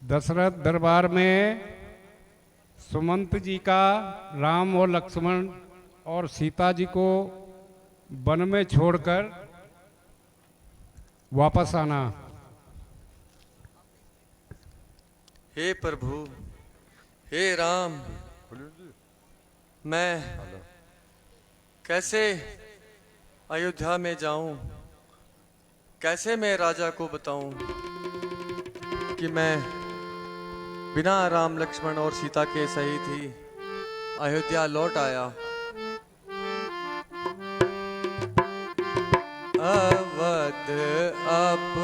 दशरथ दरबार में सुमंत जी का राम और लक्ष्मण और सीता जी को वन में छोड़कर वापस आना। हे प्रभु, हे राम, मैं कैसे अयोध्या में जाऊं? कैसे मैं राजा को बताऊं कि मैं बिना राम लक्ष्मण और सीता के सहित ही अयोध्या लौट आया? अवध अब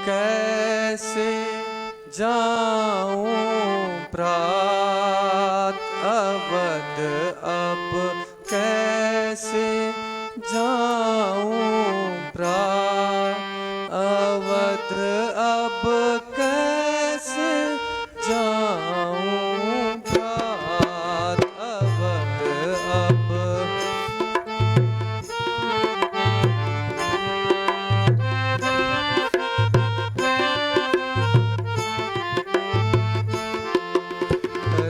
कैसे जाऊं प्रात, अवध अब कैसे जाऊं प्रात, अवध अब कैसे जाऊं प्रात, अवध अब।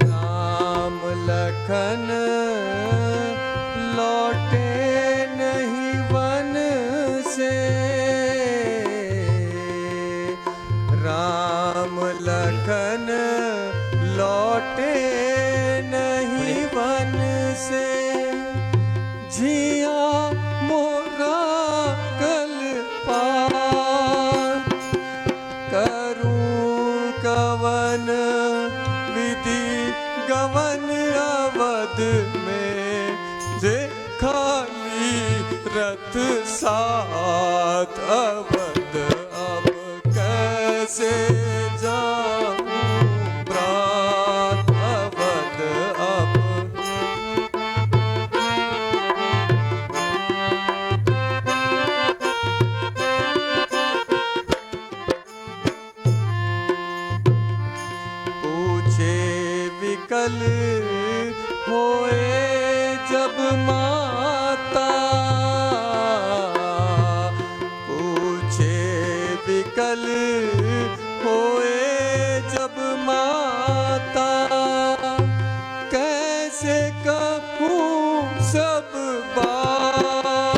राम लखन लौटे नहीं वन से, राम लखन लौटे नहीं वन से, जिया मोरा कल पार, करूं कवन विधि गवन, अवध में देखा ली रथ साथ, अवध अब कैसे जाऊं प्रात, अवध अब। पूछे विकल होए जब माता, पूछे विकल होए जब माता, कैसे कहूँ सब बात,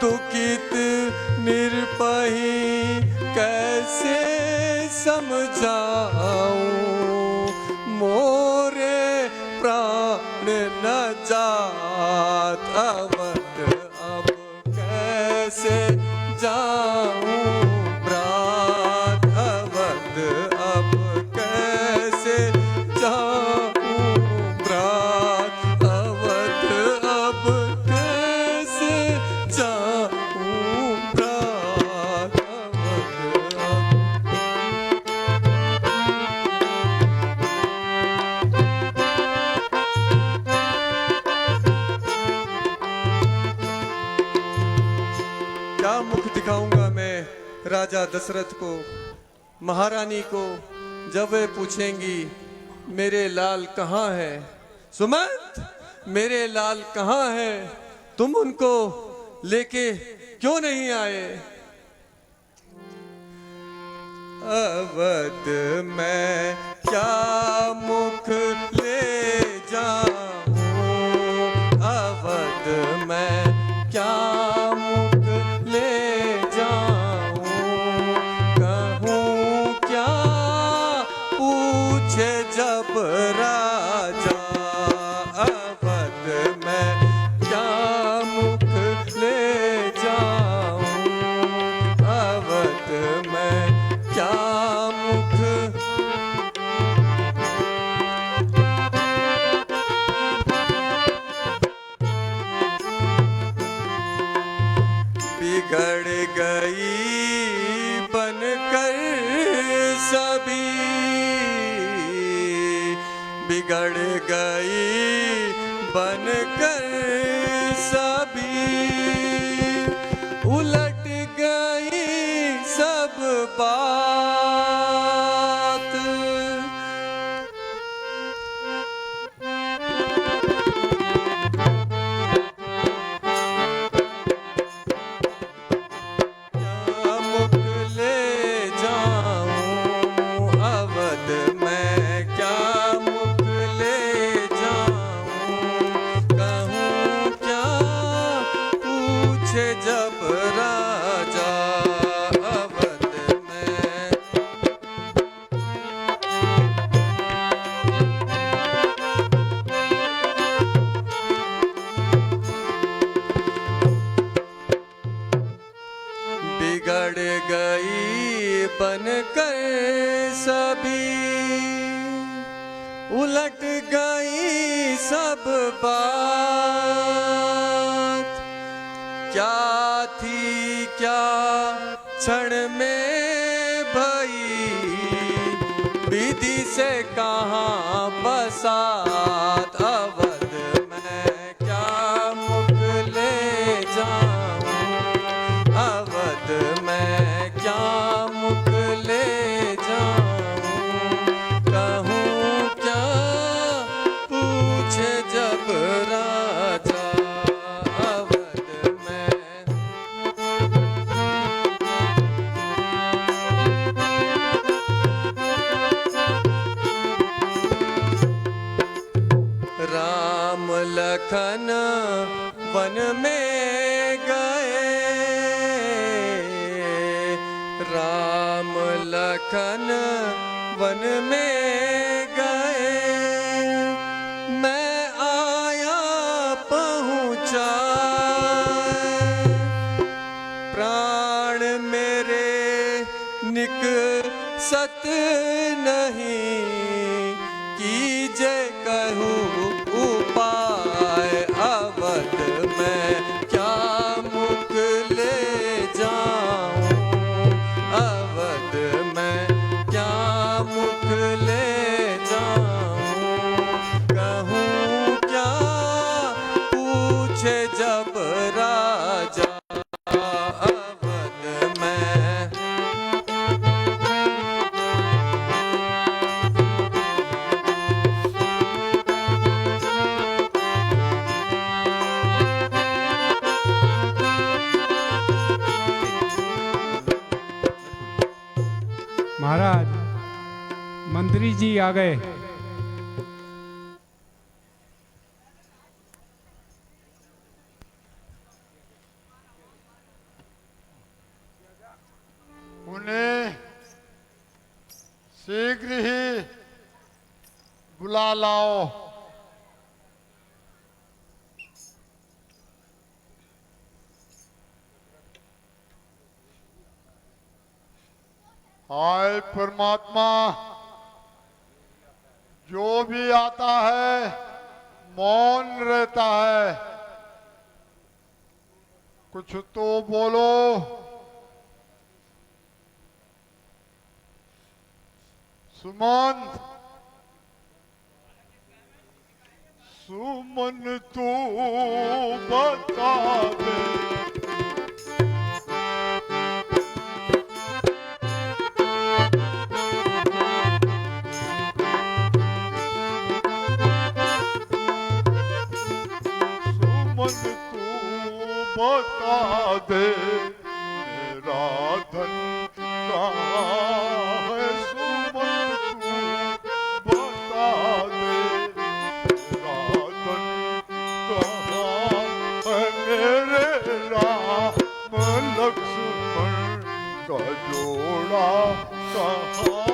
दुखित निरपही कैसे समझाऊं, मोरे प्राण न जात, अवध अब कैसे जाऊं प्रात, अवध अब कैसे जाऊं प्रात, अवध अब कैसे जाऊं प्रात, अवध अब। क्या मुख दिखाऊंगा मैं राजा दशरथ को, महारानी को, जब वे पूछेंगी मेरे लाल कहाँ है? सुमंत, मेरे लाल कहाँ है? तुम उनको लेके क्यों नहीं आए? अवध मैं क्या मुख ले जाऊं, अवध मैं क्या मुख ले जाऊं, कहूँ क्या पूछे जब राजा, अवध मैं क्या मुख ले जाऊं, अवध मैं क्या मुख। बिगड़ गई बनकर सभी, बिगड़ गई बनकर सभी, उलट गई सब बात, क्या मुख ले जाऊं बनकर सभी उलट गई सब बात। क्या थी क्या क्षण में भई, विधि से कहाँ बसात। अवध में क्या मुख ले जाऊं, अवध में क्या मुख ले जाऊं। कहूँ क्या पूछे जब राजा, अवध में। राम लखन वन में गए, राम लखन वन में गए। मैं आया पहुँचा, प्राण मेरे निकसत नहीं, कीजे कहूँ उपाय। अवध में क्या मुख ले जाऊं, अवध में क्या मुख ले जाऊं। कहूँ क्या पूछे जब राजा, अवध में। महाराज मंत्री जी आ गए। उन्हें शीघ्र ही बुला लाओ। हाय परमात्मा, जो भी आता है मौन रहता है, कुछ तो बोलो। सुमंत, सुमन तू बता दे, सुमन तू बता दे, मेरा धन कहाँ है। सुमन तू बता दे, मेरा धन कहाँ है। मेरे राम लक्ष्मण का जोड़ा कहाँ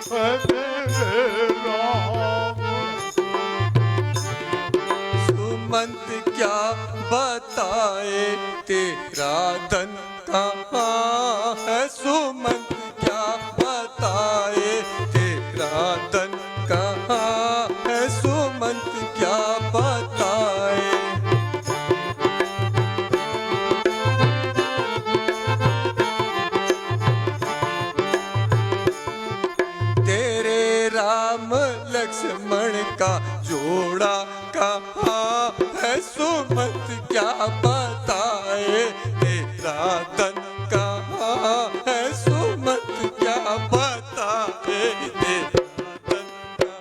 है। मेरे राम। सुमंत क्या बताए तेरा धन कहाँ है। सुमंत क्या बताए तेरा धन कहाँ है। सुमंत क्या बताए। तेरे राम लक्ष्मण का जोड़ा कहाँ है। सुमंत क्या बताए तेरा धन कहाँ है। सुमंत क्या बताए तेरा धन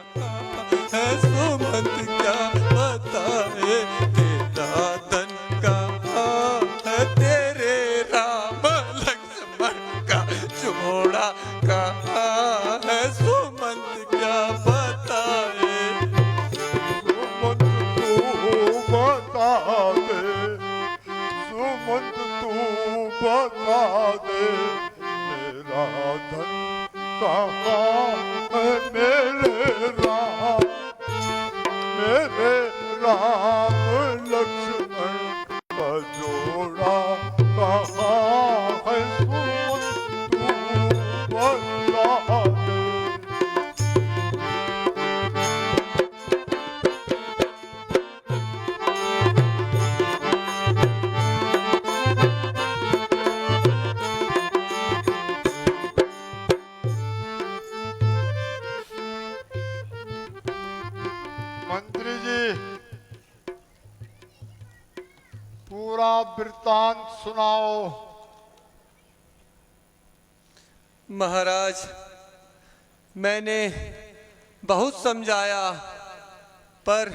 कहाँ है। सुमंत क्या बताए तेरा धन कहाँ है। तेरे राम लक्ष्मण का जोड़ा कहाँ है। सुमंत क्या बताए। सुमंत तू बता दे, सुमंत तू बता दे, मेरा धन कहाँ है। मेरे राम लक्ष्मण का जोड़ा कहाँ है। सुमंत तू बता मंत्री जी, पूरा वृत्तांत सुनाओ। महाराज, मैंने बहुत समझाया पर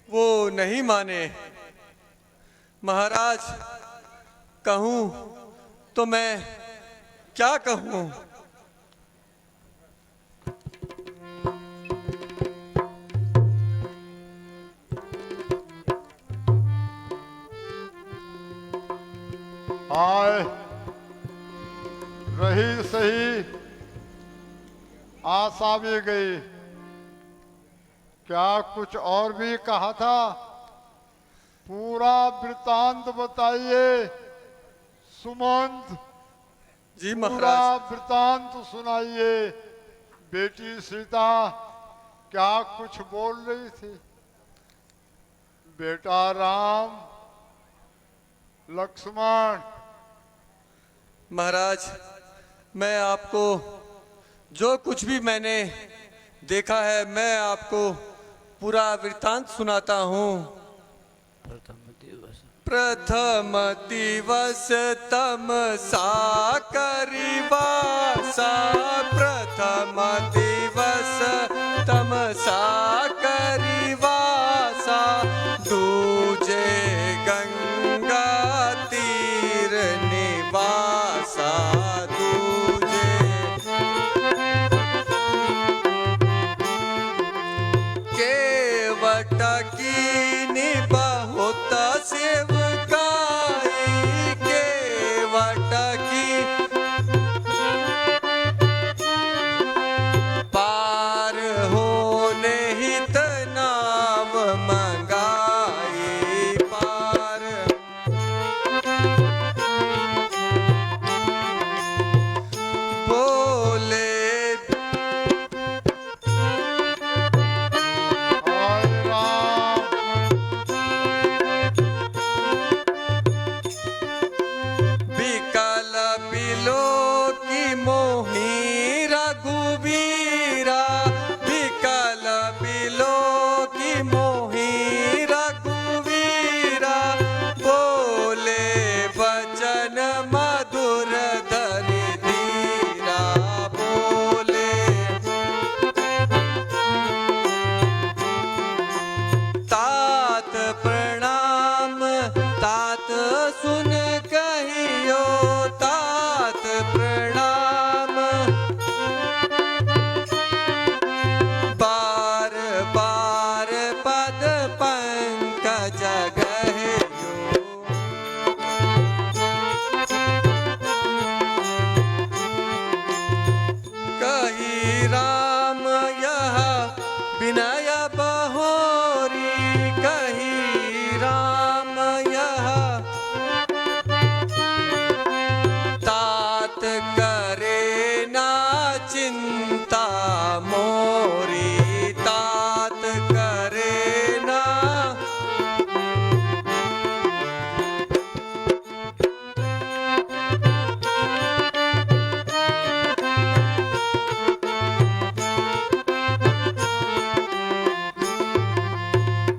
वो नहीं माने। महाराज, कहूं तो मैं क्या कहूं? आए रही सही, आशा भी गई। क्या कुछ और भी कहा था? पूरा वृत्तांत बताइए सुमंत। जी पूरा महाराज। वृत्तांत सुनाइए। बेटी सीता क्या कुछ बोल रही थी? बेटा राम, लक्ष्मण। महाराज, मैं आपको जो कुछ भी मैंने देखा है, मैं आपको पूरा वृत्तांत सुनाता हूँ। प्रथम दिवस तम सा करिवासा, प्रथम दिवस तम सा करिवासा, दूजे गंगा तीर निवासा, दूजे केवट कीनी बहुत सेवकाई, केवट की पार होने हित नाम मंगाई, पार बोले हाय राम, विकल बिलो की मोही रघुवीरा, विकल बिलो की मोही रघुवीरा, बोले वचन मधुर धरि धीरा, बोले तात प्रणाम, तात सुन कहियो, तात प्रणाम, बार बार पद पंकज गहियो, कही राम यह विनय बहोरी, कही राम यह तात करे ना चिंता मोरी, तात करे ना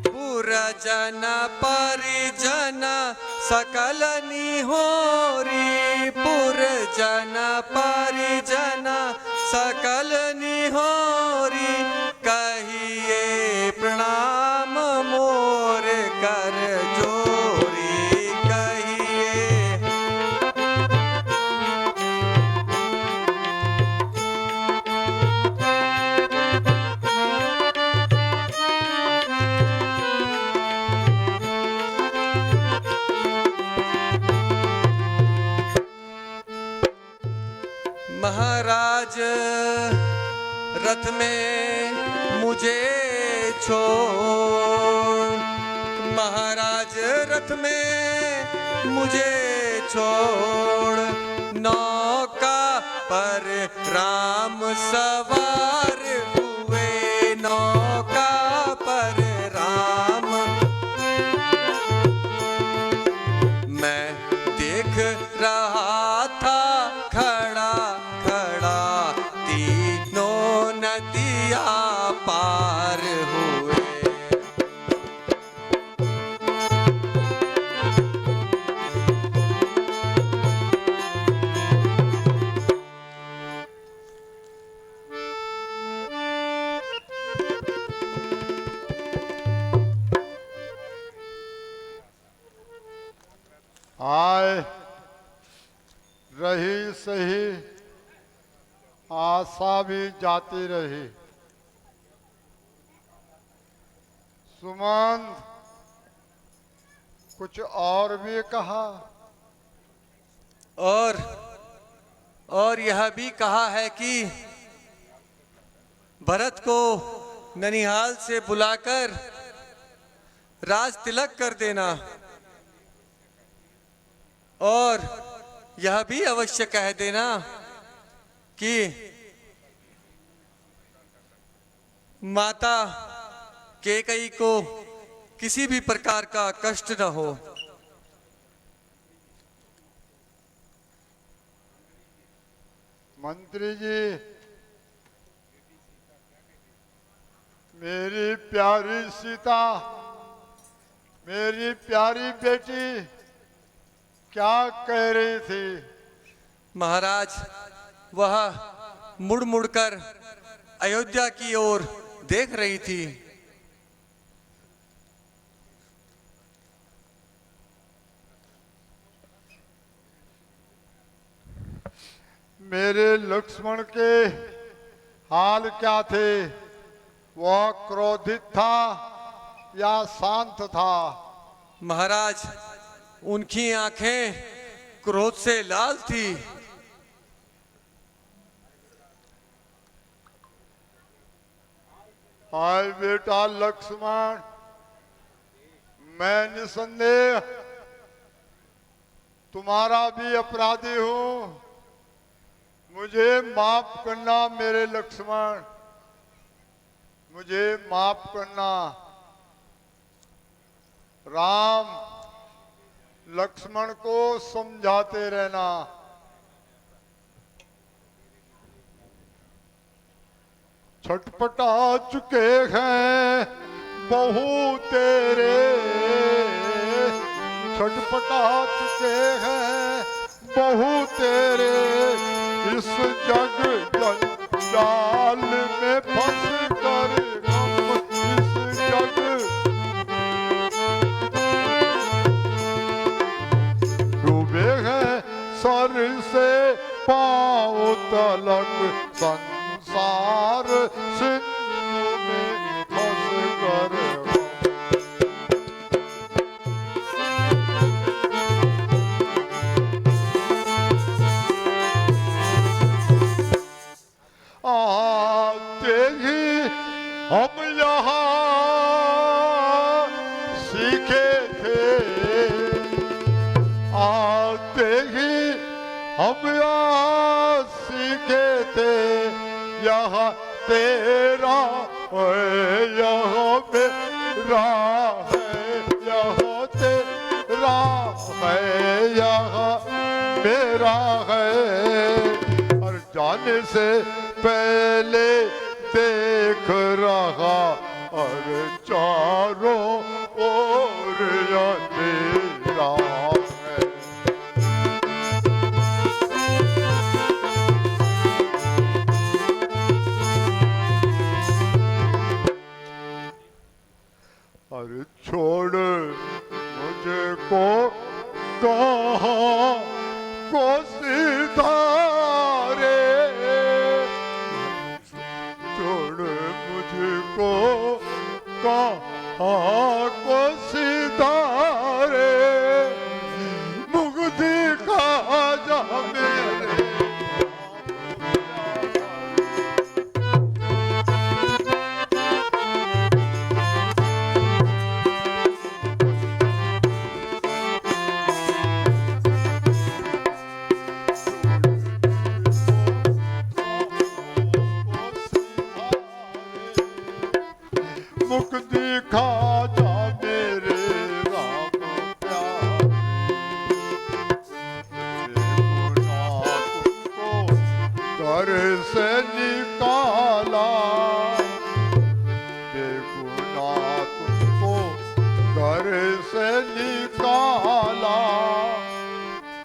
पुरजन परिजन सकल निहोरी, पुरजन परिजन सकल निहोरी, कहिए प्रणाम मोर कर जोरी, कहिए महाराज, रथ में मुझे छोड़, महाराज रथ में मुझे छोड़, नौका पर राम सवार हुए, नौका पर राम, मैं देख रहा था खड़ा खड़ा, तीनों नदियाँ पार हुए, आशा भी जाती रही। सुमंत कुछ और भी कहा। और यह भी कहा है कि भरत को ननिहाल से बुलाकर राज तिलक कर देना, और यह भी अवश्य कह देना कि माता कैकेयी को किसी भी प्रकार का कष्ट न हो। मंत्री जी, मेरी प्यारी सीता, मेरी प्यारी बेटी क्या कह रही थी? महाराज, वह मुड़ मुड़कर अयोध्या की ओर देख रही थी। मेरे लक्ष्मण के हाल क्या थे? वह क्रोधित था या शांत था? महाराज, उनकी आंखें क्रोध से लाल थी। हाय बेटा लक्ष्मण, मैं निसंदेह तुम्हारा भी अपराधी हूं। मुझे माफ करना मेरे लक्ष्मण, मुझे माफ करना। राम लक्ष्मण को समझाते रहना। छटपटा चुके हैं बहू तेरे, छटपटा चुके हैं बहू तेरे, इस जग जंजाल में फंस कर हम इस जग डूबे हैं सर से पांव तलक, संसार सिंधु में फंस कर आते ही हम यहाँ सीखे थे, आते ही हम यहाँ सीखे थे, यहाँ तेरा है यहाँ मेरा है, यहाँ तेरा है यहाँ मेरा है। और जाने से पहले देख रहा और चारों ओर अंधेरा है। और छोड़ मुझको कहाँ को सीधा को सितारे मुक्ति का जा मेरे। मुक्ति खा जा मेरे राम प्यारे, गुनाह तुमको घर से निकाला, बेगुनाह तुमको घर से निकाला,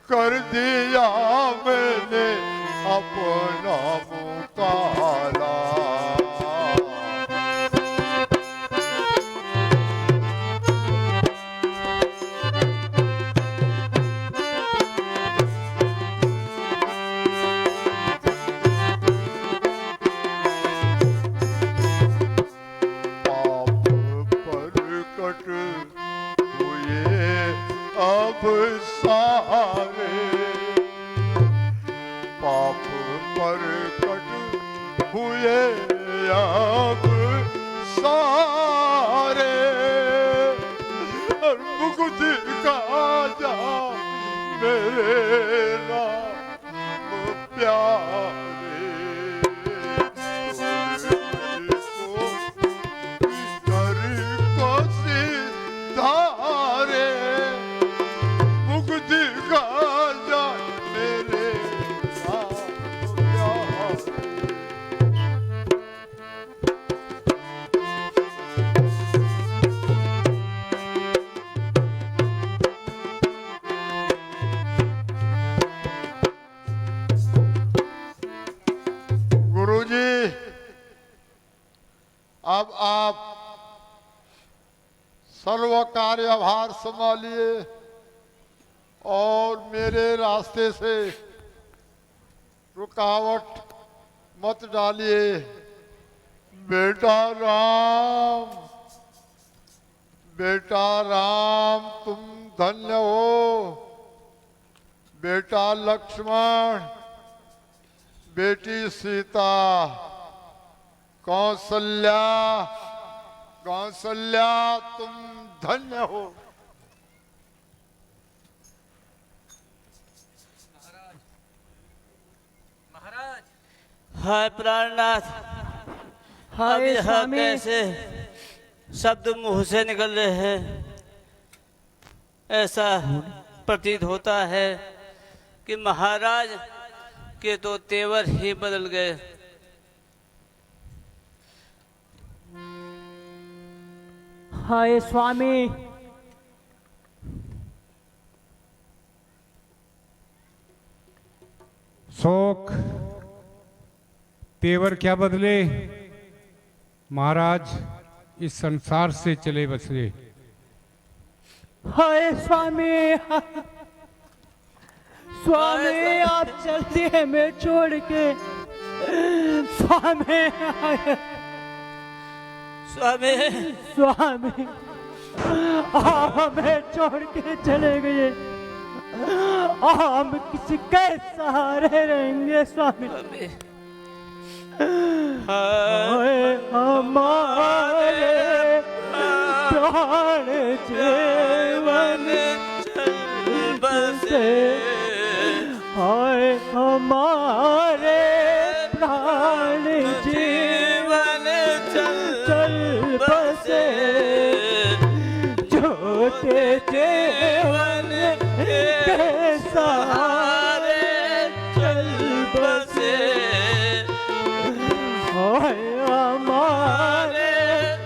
कर दिया मैंने अपना मुँह काला। हुए अब सारे और मुक्ति का जा मेरे राम प्यारे को सिधारे मुक्ति का जा मेरे राम प्यारे। गुरुजी, अब आप सर्व कार्यभार संभालिए और मेरे रास्ते से रुकावट मत डालिए। बेटा राम तुम धन्य हो। बेटा लक्ष्मण, बेटी सीता, कौशल्या तुम धन्य हो। हाय प्राणनाथ, अब यह कैसे शब्द मुंह से निकल रहे हैं? ऐसा प्रतीत होता है कि महाराज के तो तेवर ही बदल गए। हाय स्वामी, शोक तेवर क्या बदले, महाराज इस संसार से चले बसे। हाय स्वामी, स्वामी आप चलते हैं मैं छोड़ के। स्वामी, स्वामी, स्वामी आप हमें छोड़ के चले गए। हम किसी के सहारे रहेंगे स्वामी। हाय हमारे प्राण जीवन बसे, हाय हमारे प्राण जीवन चल बसे, छोटे जीवन के सहारे चल बसे, हाय हमारे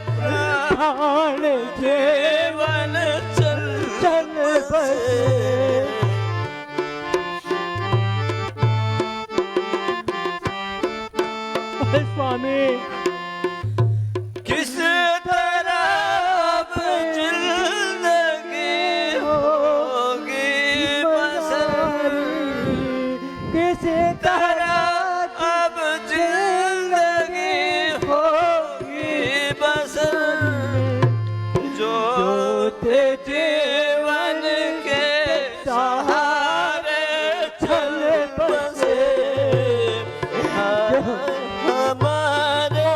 प्राण जीवन चल बसे। स्वामी किस तरह अब जिंदगी होगी बसर, किस तरह अब जिंदगी होगी बसर, जो थे जीवन के सहारे चल बसे, हमारे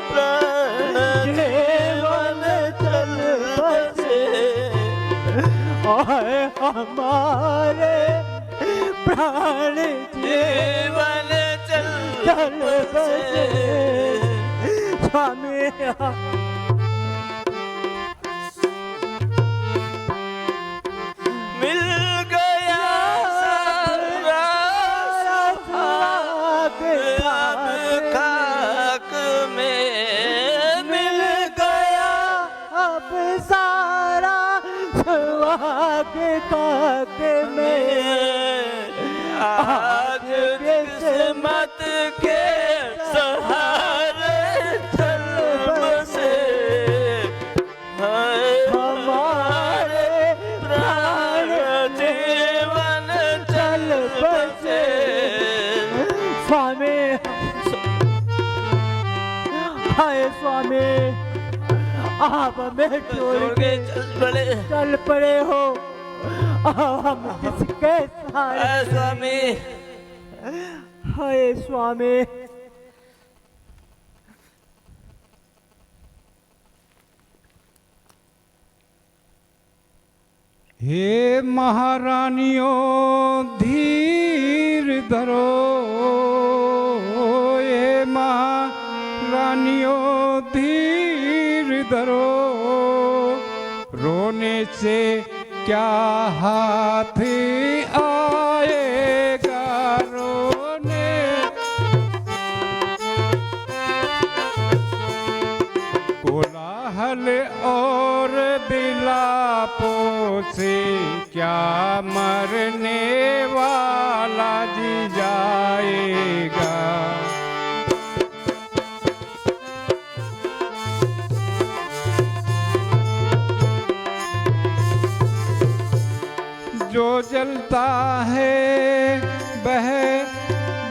प्राण जीवन चल बसे, हाय हमारे प्राण जीवन चल बसे। स्वामी मिल गया सारा खाक में, मिल गया अब सारा सुहाग खाक में, आज किस्मत के सहारे चल बसे, हमारे प्राण जीवन चल बसे। स्वामी हाय स्वामी, आप हमें छोड़ के चल पड़े हो। हम किसके सहारे? स्वामी हाय स्वामी, हे महारानियों धीर धरो, हे महारानियों धीर धरो, रोने से क्या हाथ आएगा रोने। कोलाहल और बिलापों से क्या मरने वाला जी जाएगा। जो जलता है वह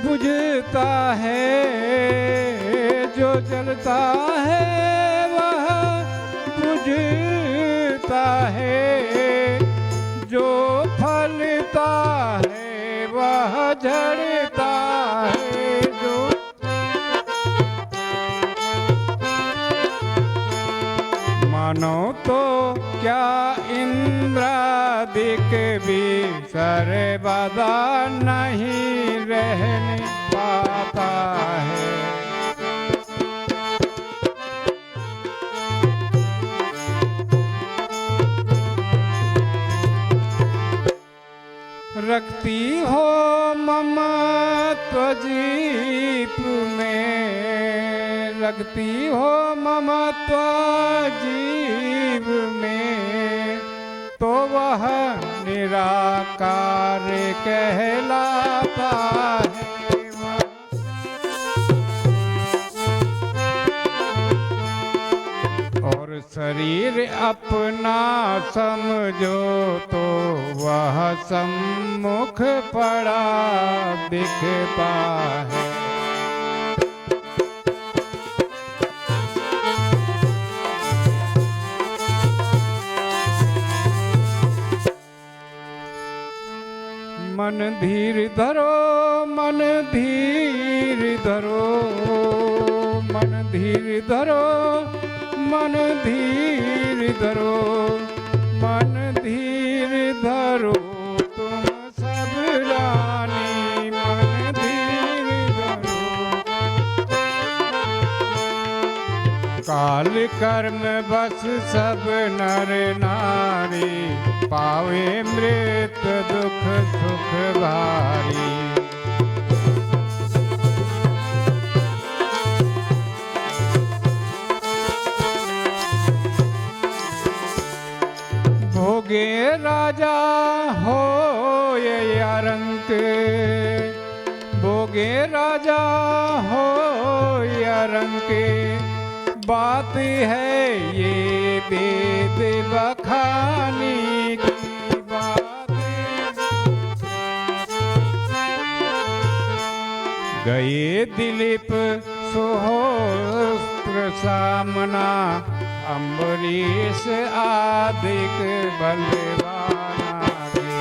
बुझता है, जो जलता है वह बुझता है, जो फलता है वह झड़ता है। जो मानो तो क्या इंद्रादिक भी सर्वदा नहीं रहने पाता है। रखती हो ममत्व जीव में, रखती हो ममत्व जीव में, तो वह निराकार कहलाता है। और शरीर अपना समझो तो वह सम्मुख पड़ा दिखता है। मन धीर धरो, मन धीर धरो, मन धीर धरो, मन धीर धरो, मन धीर धरो तुम सब रानी, मन धीर धरो। काल कर्म बस सब नर नारी, पावे मृत दुख सुख भारी। भोगे राजा हो ये अरंक, भोगे राजा हो ये अरंक, बात है ये वेद बखानी की बात। गए दिलीप सुहोस्त्र सामना, अम्बरीश आदिक बलवाना गे।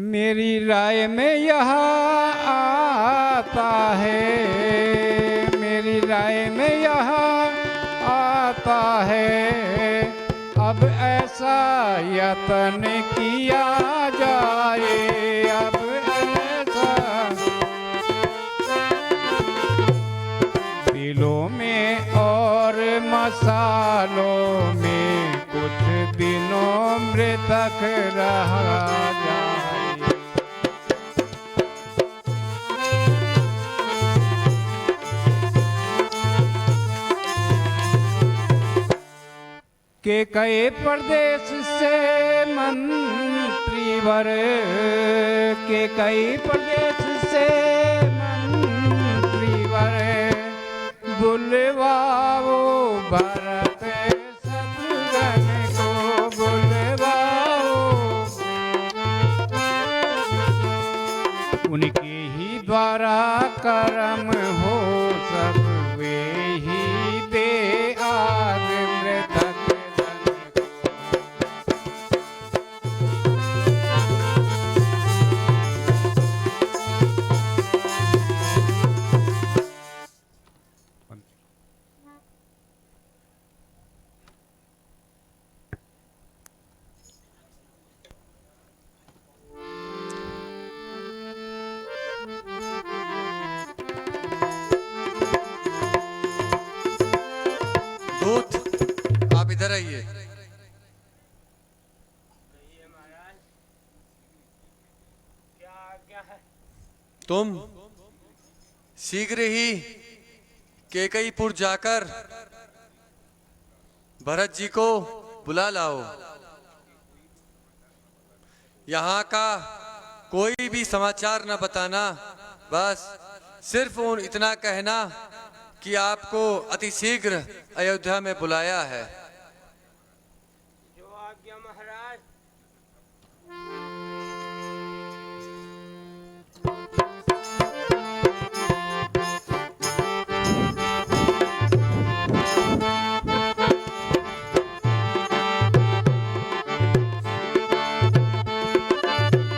मेरी राय में यह आता है, मेरी राय में यह आता है, अब ऐसा यत्न किया जाए, अब ऐसा दिलों में और मसालों में कुछ दिनों मृतक रहा जाए। के कई प्रदेश से मंत्री वर, के कई प्रदेश से मंत्री वर, बुलवाओ भरत शत्रुघ्न को बुलवाओ। उनके ही द्वारा कर्म हो सब, वे ही दे आग मृतक। तुम शीघ्र ही केकईपुर जाकर भरत जी को बुला लाओ। यहाँ का कोई भी समाचार न बताना, बस सिर्फ उन इतना कहना कि आपको अतिशीघ्र अयोध्या में बुलाया है।